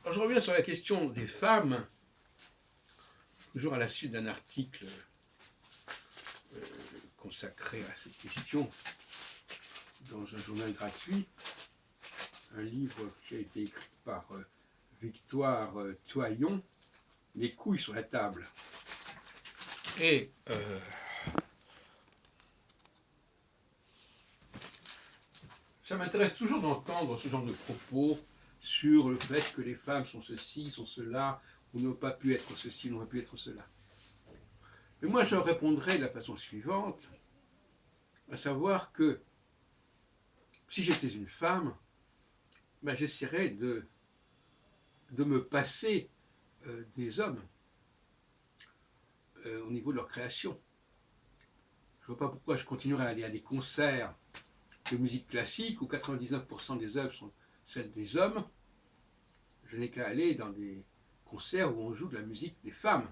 Alors, je reviens sur la question des femmes, toujours à la suite d'un article euh, consacré à cette question dans un journal gratuit, un livre qui a été écrit par Victoire Toyon, Les couilles sur la table. Et ça m'intéresse toujours d'entendre ce genre de propos sur le fait que les femmes sont ceci, sont cela, ou n'ont pas pu être ceci, n'ont pas pu être cela. Mais moi, je répondrai de la façon suivante, à savoir que si j'étais une femme, ben, j'essaierais de me passer des hommes au niveau de leur création. Je ne vois pas pourquoi je continuerais à aller à des concerts de musique classique où 99% des œuvres sont celles des hommes. Je n'ai qu'à aller dans des concerts où on joue de la musique des femmes.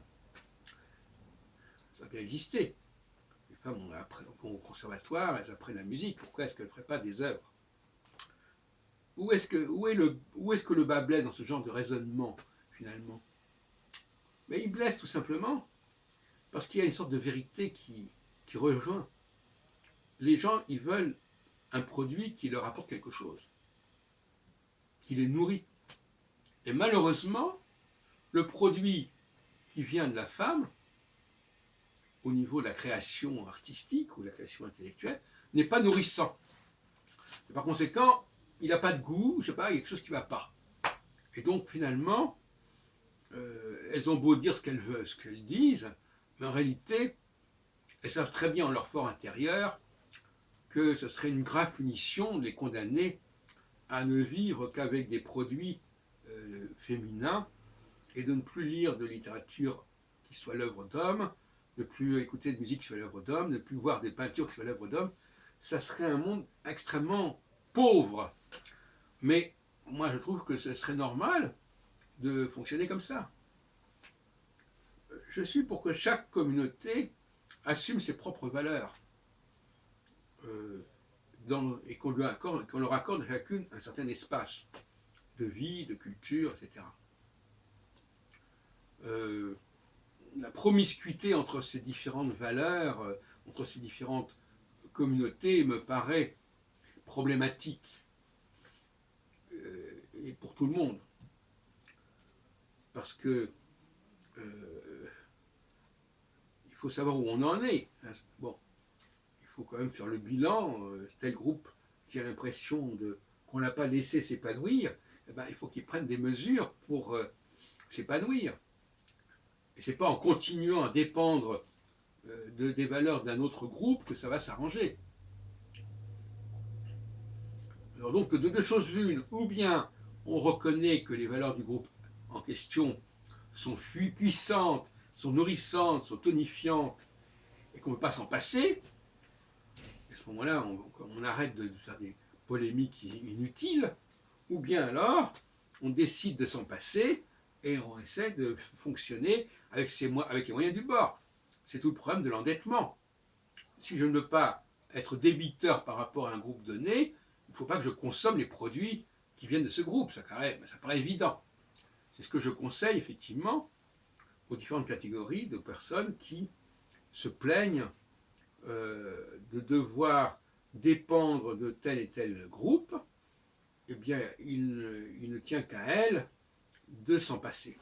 Ça a bien existé. Les femmes vont au conservatoire, elles apprennent la musique. Pourquoi est-ce qu'elles ne feraient pas des œuvres? Où est-ce que le bas blesse dans ce genre de raisonnement, finalement? Mais il blesse tout simplement parce qu'il y a une sorte de vérité qui rejoint. Les gens, ils veulent un produit qui leur apporte quelque chose, qui les nourrit. Et malheureusement, le produit qui vient de la femme, au niveau de la création artistique ou de la création intellectuelle, n'est pas nourrissant. Et par conséquent, il n'a pas de goût, je sais pas, il y a quelque chose qui ne va pas. Et donc finalement, elles ont beau dire ce qu'elles veulent, ce qu'elles disent, mais en réalité, elles savent très bien en leur fort intérieur que ce serait une grave punition de les condamner à ne vivre qu'avec des produits féminins et de ne plus lire de littérature qui soit l'œuvre d'hommes, ne plus écouter de musique qui soit l'œuvre d'hommes, ne plus voir des peintures qui soient l'œuvre d'hommes. Ça serait un monde extrêmement pauvre. Mais moi, je trouve que ce serait normal de fonctionner comme ça. Je suis pour que chaque communauté assume ses propres valeurs et qu'on leur accorde à chacune un certain espace de vie, de culture, etc. La promiscuité entre ces différentes valeurs, entre ces différentes communautés me paraît problématique et pour tout le monde. Parce que il faut savoir où on en est. Bon, il faut quand même faire le bilan. Tel groupe qui a l'impression qu'on n'a pas laissé s'épanouir, eh ben, il faut qu'il prenne des mesures pour s'épanouir. Et ce n'est pas en continuant à dépendre des valeurs d'un autre groupe que ça va s'arranger. Alors donc, de deux choses l'une, ou bien on reconnaît que les valeurs du groupe en question sont puissantes, sont nourrissantes, sont tonifiantes, et qu'on ne peut pas s'en passer, à ce moment-là, on arrête de faire des polémiques inutiles, ou bien alors, on décide de s'en passer, et on essaie de fonctionner avec les moyens du bord. C'est tout le problème de l'endettement. Si je ne veux pas être débiteur par rapport à un groupe donné, il ne faut pas que je consomme les produits qui viennent de ce groupe. Ça paraît évident. C'est ce que je conseille effectivement aux différentes catégories de personnes qui se plaignent de devoir dépendre de tel et tel groupe. Eh bien, il ne tient qu'à elles de s'en passer.